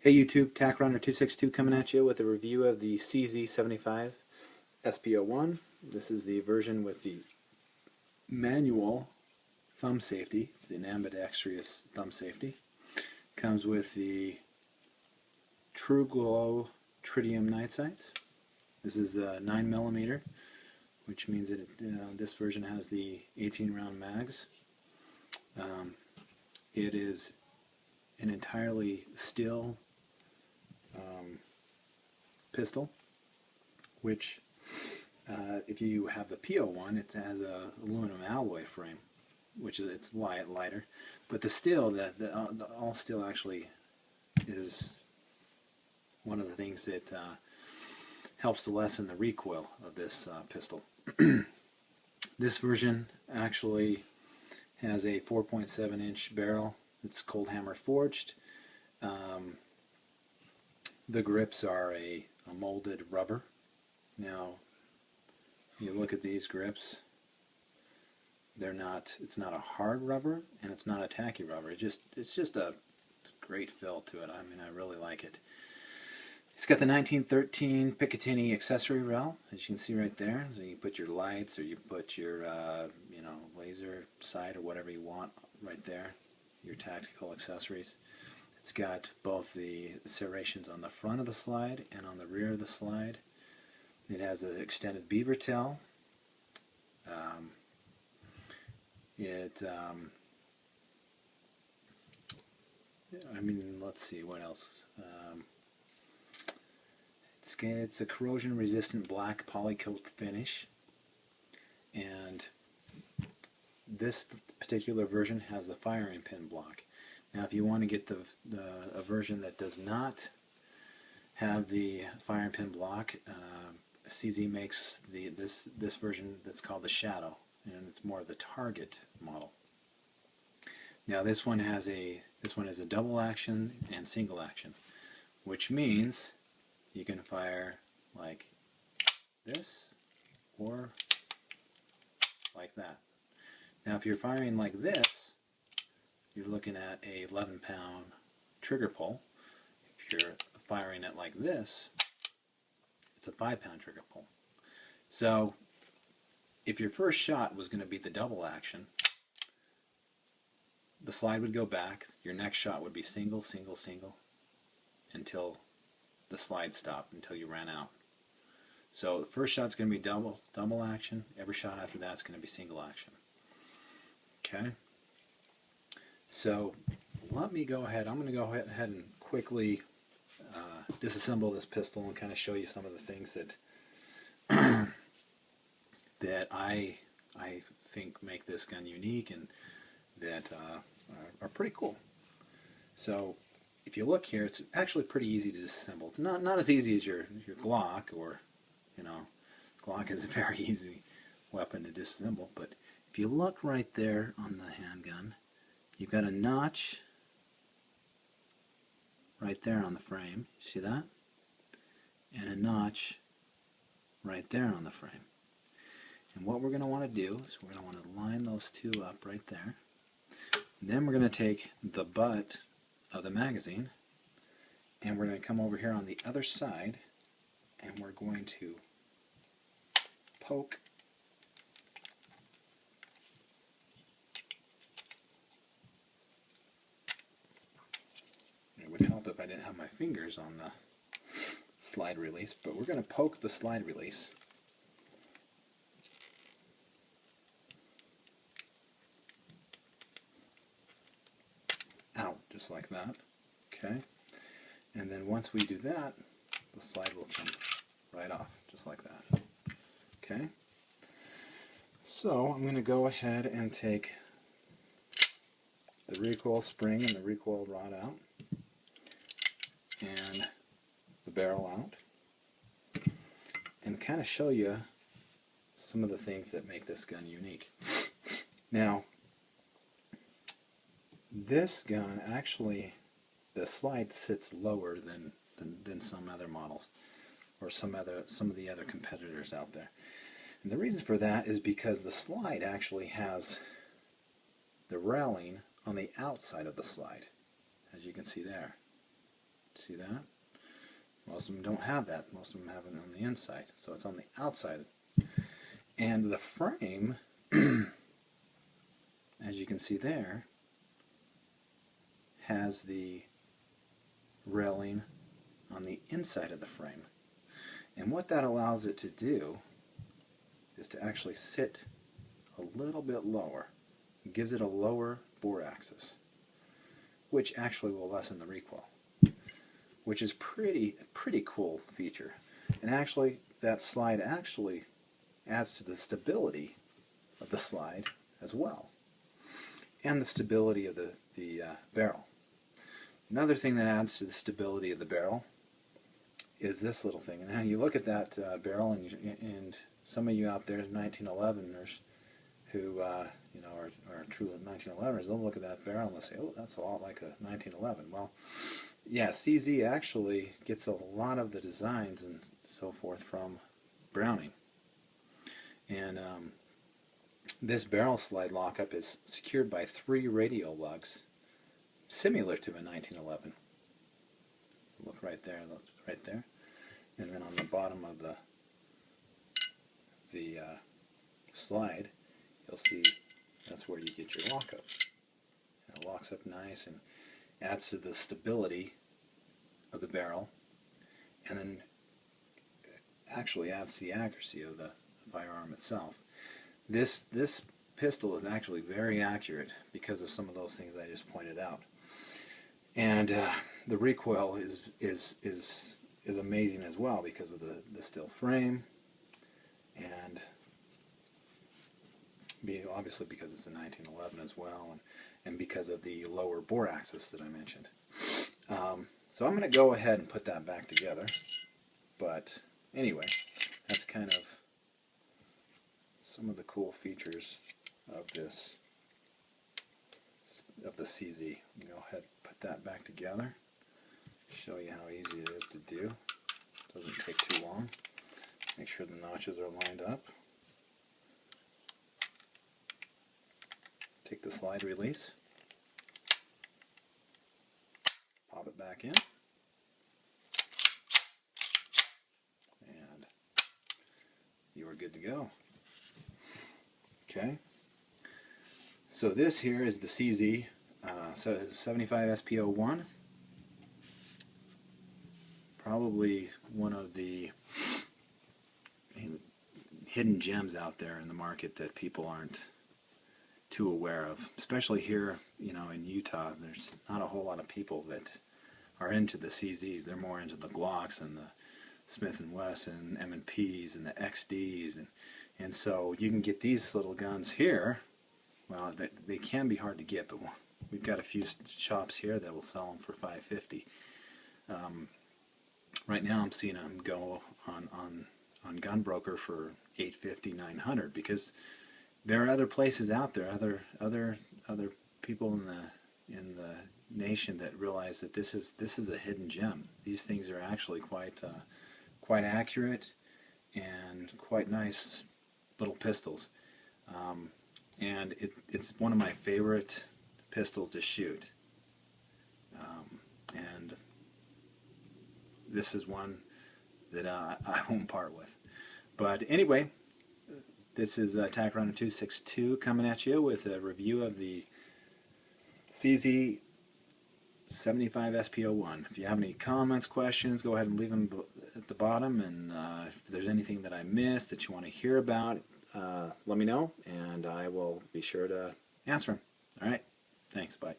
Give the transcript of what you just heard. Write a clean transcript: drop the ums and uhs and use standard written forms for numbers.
Hey YouTube, TackRunner262 coming at you with a review of the CZ75 SP01. This is the version with the manual thumb safety. It's the ambidextrous thumb safety. Comes with the True Glow tritium night sights. This is 9mm, which means that this version has the 18-round mags. It is an entirely still pistol, which if you have the PO1, it has a aluminum alloy frame, which is it's lighter, but the steel, the all steel actually is one of the things that helps to lessen the recoil of this pistol. This version actually has a 4.7-inch barrel. It's cold hammer forged. The grips are a molded rubber. Now, you look at these grips. It's not a hard rubber, and it's not a tacky rubber. It's just a great feel to it. I mean, I really like it. It's got the 1913 Picatinny accessory rail, as you can see right there. So you put your lights, or you put your laser sight, or whatever you want right there. Your tactical accessories. It's got both the serrations on the front of the slide and on the rear of the slide. It has an extended beaver tail. Let's see what else. It's a corrosion-resistant black polycoat finish, and this particular version has the firing pin block. Now, if you want to get a version that does not have the firing pin block, CZ makes this version that's called the Shadow, and it's more of the target model. Now, this one is a double action and single action, which means you can fire like this or like that. Now, if you're firing like this, you're looking at a 11-pound trigger pull. If you're firing it like this, it's a 5-pound trigger pull. So if your first shot was going to be the double action, the slide would go back. Your next shot would be single, single, single until the slide stopped, until you ran out. So the first shot's going to be double action. Every shot after that's going to be single action. Okay? So let me go ahead. I'm going to go ahead and quickly disassemble this pistol and kind of show you some of the things that that I think make this gun unique and that are pretty cool. So if you look here, it's actually pretty easy to disassemble. It's not as easy as your Glock, or Glock is a very easy weapon to disassemble. But if you look right there on the handgun, you've got a notch right there on the frame. See that? And a notch right there on the frame. And what we're going to want to do is we're going to want to line those two up right there. And then we're going to take the butt of the magazine and we're going to come over here on the other side and we're going to poke It would help if I didn't have my fingers on the slide release, but we're going to poke the slide release out just like that. Okay, and then once we do that, the slide will come right off just like that. Okay, so I'm going to go ahead and take the recoil spring and the recoil rod out and the barrel out and kind of show you some of the things that make this gun unique. Now, this gun actually, the slide sits lower than some other models or some of the other competitors out there. And the reason for that is because the slide actually has the railing on the outside of the slide, as you can see there. See that? Most of them don't have that. Most of them have it on the inside. So it's on the outside. And the frame, as you can see there, has the railing on the inside of the frame. And what that allows it to do is to actually sit a little bit lower. It gives it a lower bore axis, which actually will lessen the recoil, which is pretty cool feature. And actually, that slide actually adds to the stability of the slide as well, and the stability of the barrel. Another thing that adds to the stability of the barrel is this little thing. And now you look at that barrel, and some of you out there, 1911ers, who you know are true 1911ers, they'll look at that barrel and they'll say, "Oh, that's a lot like a 1911." Well, yeah, CZ actually gets a lot of the designs and so forth from Browning. And this barrel slide lockup is secured by 3 radial lugs, similar to a 1911. Look right there, right there. And then on the bottom of the slide, you'll see that's where you get your lockup. And it locks up nice and adds to the stability of the barrel, and then actually adds to the accuracy of the firearm itself. This pistol is actually very accurate because of some of those things I just pointed out. And the recoil is amazing as well because of the steel frame, and obviously because it's a 1911 as well, and because of the lower bore axis that I mentioned. So I'm going to go ahead and put that back together. But anyway, that's kind of some of the cool features of this, of the CZ. Go ahead and put that back together. Show you how easy it is to do. Doesn't take too long. Make sure the notches are lined up. Take the slide release. Pop it back in. And you are good to go. Okay. So this here is the CZ 75 SP01. Probably one of the hidden gems out there in the market that people aren't too aware of. Especially here, you know, in Utah, there's not a whole lot of people that are into the CZs. They're more into the Glocks and the Smith & Wesson and M&Ps and the XDs, and so you can get these little guns here. Well, they can be hard to get, but we've got a few shops here that will sell them for $550. Right now, I'm seeing them go on Gunbroker for $850, $900, because there are other places out there, other people in the nation that realize that this is a hidden gem. These things are actually quite accurate and quite nice little pistols, and it's one of my favorite pistols to shoot, and this is one that I won't part with. But anyway, this is Attack Runner 262 coming at you with a review of the CZ 75 SP01. If you have any comments, questions, go ahead and leave them at the bottom, and if there's anything that I missed that you want to hear about, let me know, and I will be sure to answer them. All right, thanks, bye.